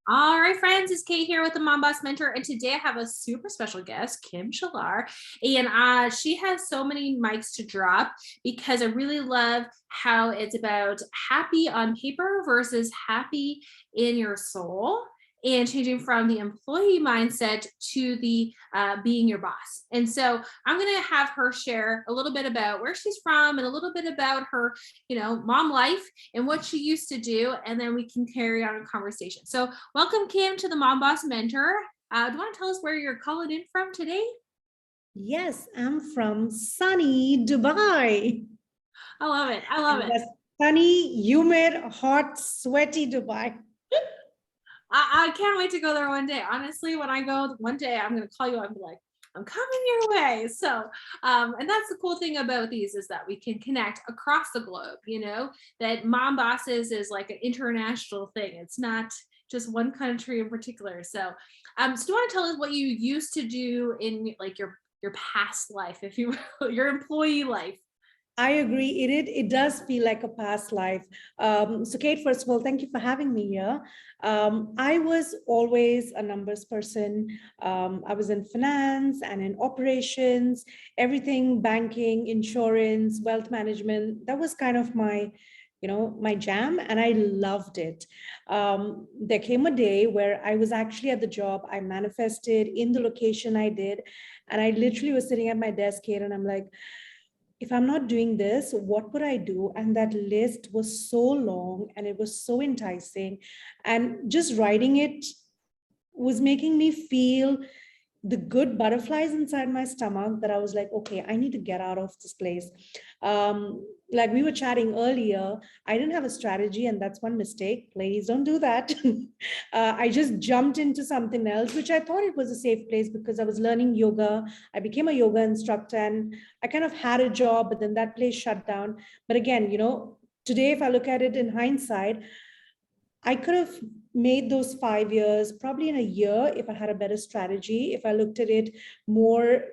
All right, friends, it's Kate here with the Mom Boss Mentor, and today I have a super special guest, Kim Shalar, and she has so many mics to drop because I really love how it's about happy on paper versus happy in your soul, and changing from the employee mindset to the being your boss. And so I'm going to have her share a little bit about where she's from and a little bit about her, mom life and what she used to do, and then we can carry on a conversation. So welcome, Kim, to the Mom Boss Mentor. Do you want to tell us where you're calling in from today? Yes, I'm from sunny Dubai. I love it. I love it. That's sunny, humid, hot, sweaty Dubai. I can't wait to go there one day. Honestly, when I go one day, I'm going to call you. I'm like, I'm coming your way. So, and that's the cool thing about these is that we can connect across the globe, that Mom Bosses is like an international thing. It's not just one country in particular. So, so do you want to tell us what you used to do in like your past life, if you will, your employee life? I agree. It does feel like a past life. So, Kate, first of all, thank you for having me here. I was always a numbers person. I was in finance and in operations, everything banking, insurance, wealth management. That was kind of my jam, and I loved it. There came a day where I was actually at the job I manifested in the location I did, and I literally was sitting at my desk here, and I'm like, if I'm not doing this, what would I do? And that list was so long and it was so enticing. And just writing it was making me feel the good butterflies inside my stomach that I was like, okay, I need to get out of this place. Like we were chatting earlier, I didn't have a strategy, and that's one mistake. Ladies, don't do that. I just jumped into something else, which I thought it was a safe place because I was learning yoga. I became a yoga instructor and I kind of had a job, but then that place shut down. But again, today, if I look at it in hindsight, I could have made those 5 years probably in a year if I had a better strategy, if I looked at it more,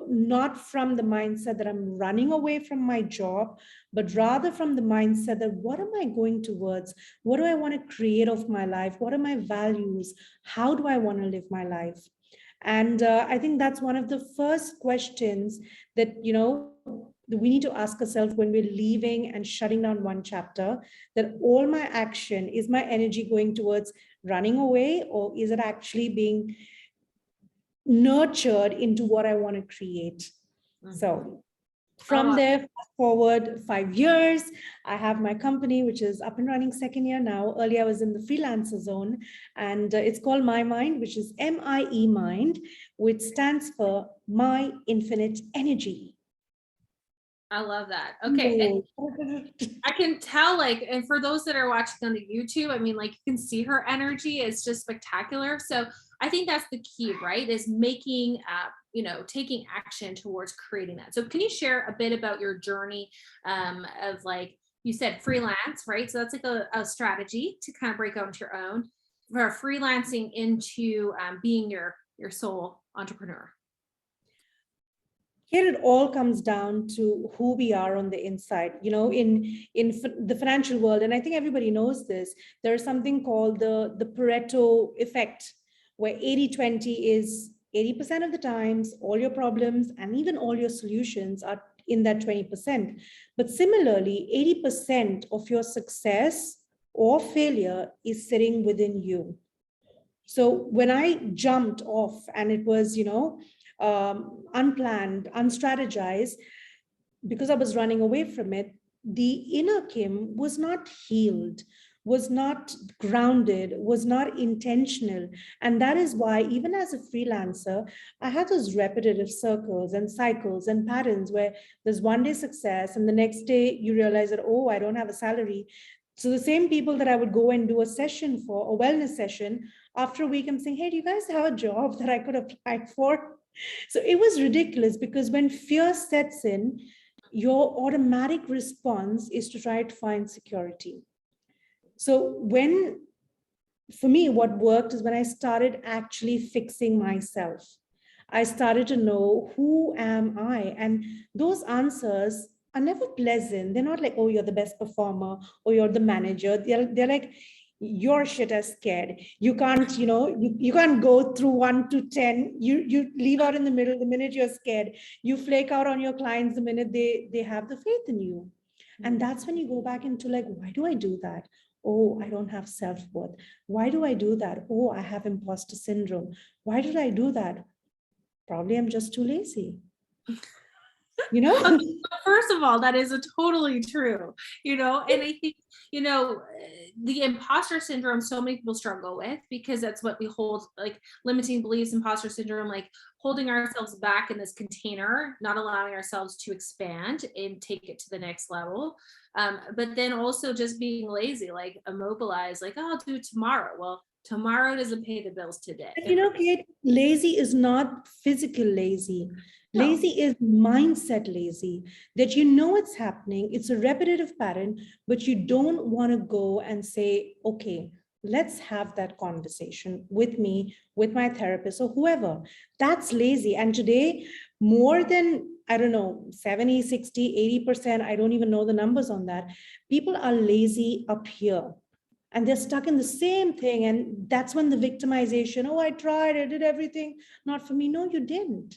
not from the mindset that I'm running away from my job, but rather from the mindset that what am I going towards? What do I want to create of my life? What are my values? How do I want to live my life? And I think that's one of the first questions that, we need to ask ourselves when we're leaving and shutting down one chapter, that all my action, is my energy going towards running away, or is it actually being nurtured into what I want to create? So from there, fast forward 5 years, I have my company, which is up and running second year now. Earlier, I was in the freelancer zone, and it's called My Mind, which is MIE Mind, which stands for My Infinite Energy. I love that. Okay. I can tell, like, and for those that are watching on the YouTube, I mean, like, you can see her energy is just spectacular. So I think that's the key, right? Is making, taking action towards creating that. So can you share a bit about your journey of, like, you said freelance, right? So that's like a strategy to kind of break out into your own, for freelancing into being your sole entrepreneur. Here it all comes down to who we are on the inside. In the financial world, and I think everybody knows this, there's something called the Pareto effect, where 80-20 is 80% of the times all your problems and even all your solutions are in that 20%. But similarly, 80% of your success or failure is sitting within you. So when I jumped off, and it was, unplanned, unstrategized, because I was running away from it, the inner Kim was not healed, was not grounded, was not intentional. And that is why, even as a freelancer, I had those repetitive circles and cycles and patterns where there's one day success, and the next day you realize that, oh, I don't have a salary. So the same people that I would go and do a session for, a wellness session, after a week, I'm saying, hey, do you guys have a job that I could apply for? So it was ridiculous, because when fear sets in, your automatic response is to try to find security. So for me, what worked is when I started actually fixing myself. I started to know, who am I? And those answers are never pleasant. They're not like, oh, you're the best performer or you're the manager. They're like, you're shit as scared. You can't, you can't go through 1 to 10. You leave out in the middle the minute you're scared. You flake out on your clients the minute they have the faith in you. And that's when you go back into like, why do I do that? Oh, I don't have self-worth. Why do I do that? Oh, I have imposter syndrome. Why did I do that? Probably I'm just too lazy. Okay, first of all, that is totally true, and I think, the imposter syndrome, so many people struggle with, because that's what we hold, like limiting beliefs, imposter syndrome, like holding ourselves back in this container, not allowing ourselves to expand and take it to the next level. But then also just being lazy, like immobilized, like, oh, I'll do it tomorrow. Well, tomorrow doesn't pay the bills today. Kate, lazy is not physical lazy. No. Lazy is mindset lazy, that it's happening. It's a repetitive pattern, but you don't want to go and say, okay, let's have that conversation with me, with my therapist or whoever. That's lazy. And today, more than, I don't know, 70, 60, 80%, I don't even know the numbers on that. People are lazy up here. And they're stuck in the same thing. And that's when the victimization, oh, I tried, I did everything. Not for me. No, you didn't.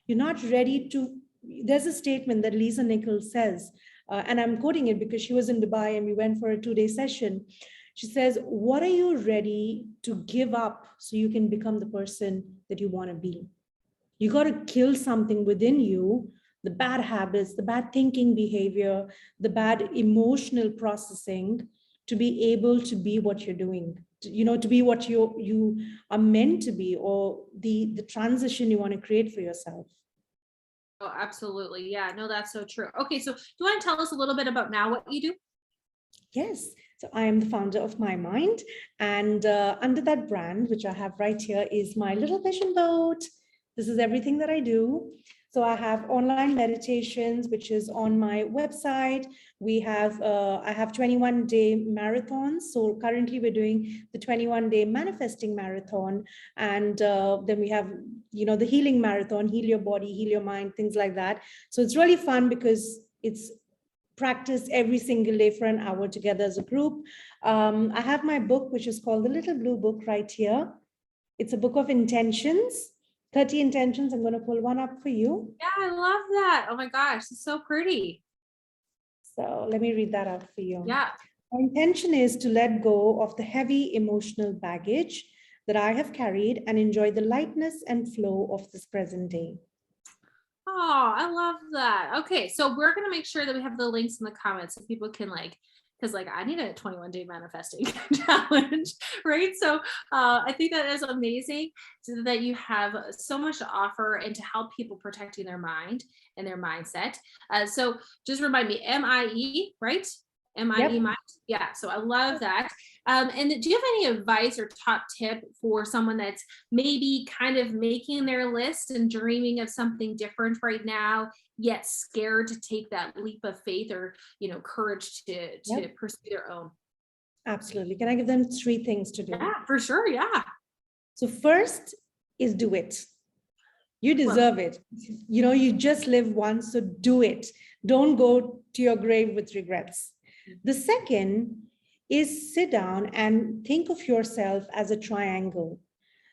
You're not ready to. There's a statement that Lisa Nichols says, and I'm quoting it because she was in Dubai and we went for a 2-day session. She says, what are you ready to give up so you can become the person that you want to be? You got to kill something within you, the bad habits, the bad thinking behavior, the bad emotional processing, to be able to be what you're doing, to be what you are meant to be, or the transition you want to create for yourself. Oh, absolutely. Yeah, no, that's so true. Okay, so do you want to tell us a little bit about now what you do? Yes. So I am the founder of My Mind, and under that brand, which I have right here, is my little vision boat. This is everything that I do. So I have online meditations, which is on my website. I have 21-day marathons. So currently we're doing the 21-day manifesting marathon. And then we have, the healing marathon, heal your body, heal your mind, things like that. So it's really fun because it's practice every single day for an hour together as a group. I have my book, which is called The Little Blue Book right here. It's a book of intentions. 30 intentions. I'm going to pull one up for you. Yeah, I love that. Oh my gosh, it's so pretty. So let me read that out for you. Yeah. My intention is to let go of the heavy emotional baggage that I have carried and enjoy the lightness and flow of this present day. Oh, I love that. Okay, so we're gonna make sure that we have the links in the comments so people can because I need a 21-day manifesting challenge, right? So I think that is amazing, so that you have so much to offer and to help people protecting their mind and their mindset. So just remind me, MIE, right? MIE Mind. Yeah, so I love that. And do you have any advice or top tip for someone that's maybe kind of making their list and dreaming of something different right now, yet scared to take that leap of faith or courage to pursue their own? Absolutely. Can I give them 3 things to do? Yeah, for sure. Yeah. So first is do it. You deserve it. You just live once, so do it. Don't go to your grave with regrets. The second is sit down and think of yourself as a triangle.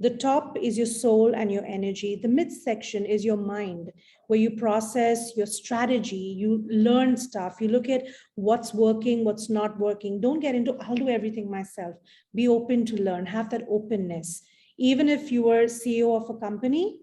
The top is your soul and your energy. The midsection is your mind, where you process your strategy, you learn stuff, you look at what's working, what's not working. Don't get into, I'll do everything myself. Be open to learn, have that openness. Even if you are CEO of a company,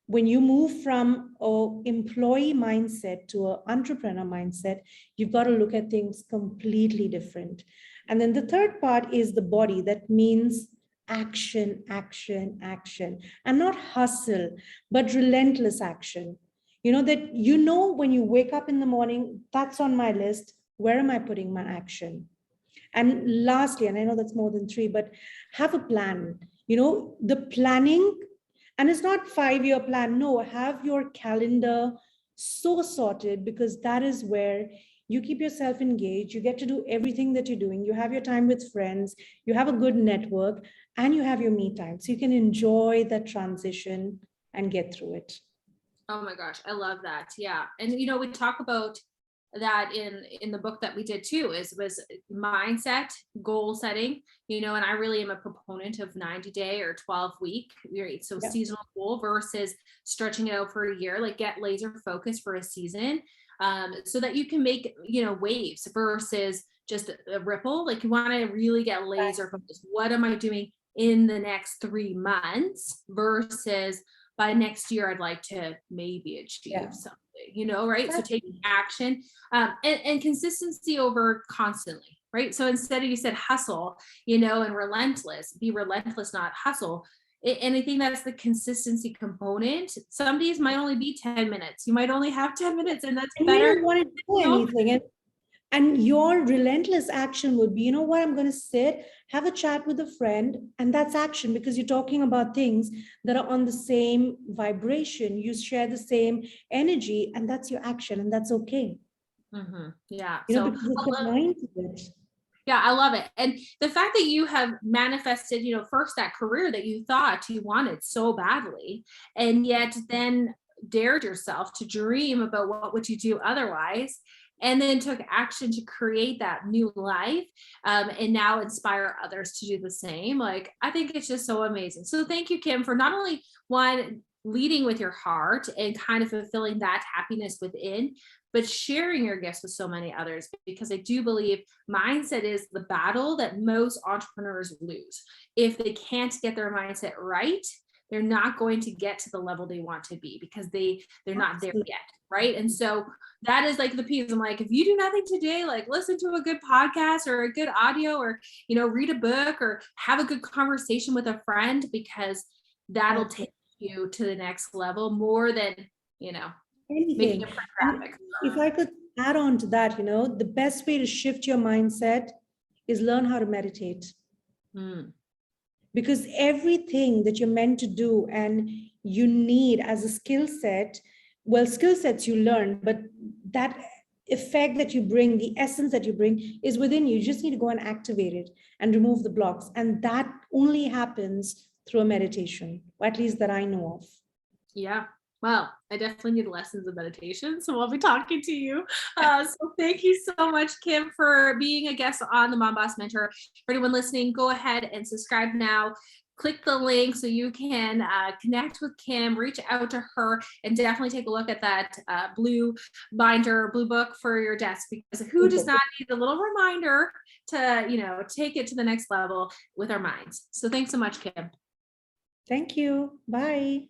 when you move from an employee mindset to an entrepreneur mindset, you've got to look at things completely different. And then the third part is the body. That means action, action, action, and not hustle, but relentless action. That when you wake up in the morning, that's on my list. Where am I putting my action? And lastly, and I know that's more than 3, but have a plan. The planning, and it's not 5-year plan. No, have your calendar so sorted, because that is where you keep yourself engaged. You get to do everything that you're doing. You have your time with friends, you have a good network, and you have your me time. So you can enjoy that transition and get through it. Oh my gosh, I love that. Yeah. And we talk about that in the book that we did too, was mindset, goal setting, and I really am a proponent of 90-day or 12-week, right? So Yeah. seasonal goal versus stretching it out for a year, like get laser focused for a season, so that you can make, waves versus just a ripple. Like you want to really get laser focused. What am I doing in the next 3 months versus by next year, I'd like to maybe achieve something, right? So taking action, and consistency over constantly, right? So instead of, you said hustle, and relentless, be relentless, not hustle. And I think that's the consistency component. Some days might only be 10 minutes. You might only have 10 minutes, and that's And we better. don't want to do anything. And your relentless action would be, you know what, I'm going to sit, have a chat with a friend, and that's action because you're talking about things that are on the same vibration. You share the same energy, and that's your action, and that's okay. Yeah. Because So it's your mind to it. yeah, I love it. And the fact that you have manifested, first that career that you thought you wanted so badly, and yet then dared yourself to dream about what would you do otherwise, and then took action to create that new life, and now inspire others to do the same. Like, I think it's just so amazing. So thank you, Kim, for not only one leading with your heart and kind of fulfilling that happiness within, but sharing your gifts with so many others, because I do believe mindset is the battle that most entrepreneurs lose. If they can't get their mindset right, they're not going to get to the level they want to be, because they're not there yet, right? And so that is like the piece. I'm like, if you do nothing today, like listen to a good podcast or a good audio, or read a book or have a good conversation with a friend, because that'll take you to the next level more than making Anything. a print And graphic. if I could add on to that, the best way to shift your mindset is learn how to meditate. Because everything that you're meant to do and you need as a skill set, well, skill sets you learn, but that effect that you bring, the essence that you bring is within you. You just need to go and activate it and remove the blocks. And that only happens through a meditation, or at least that I know of. Yeah. Well, I definitely need lessons of meditation, so we'll be talking to you. So thank you so much, Kim, for being a guest on the Mom Boss Mentor. For anyone listening, go ahead and subscribe now. Click the link so you can connect with Kim, reach out to her, and definitely take a look at that blue binder, blue book for your desk, because who does not need a little reminder to, take it to the next level with our minds. So thanks so much, Kim. Thank you. Bye.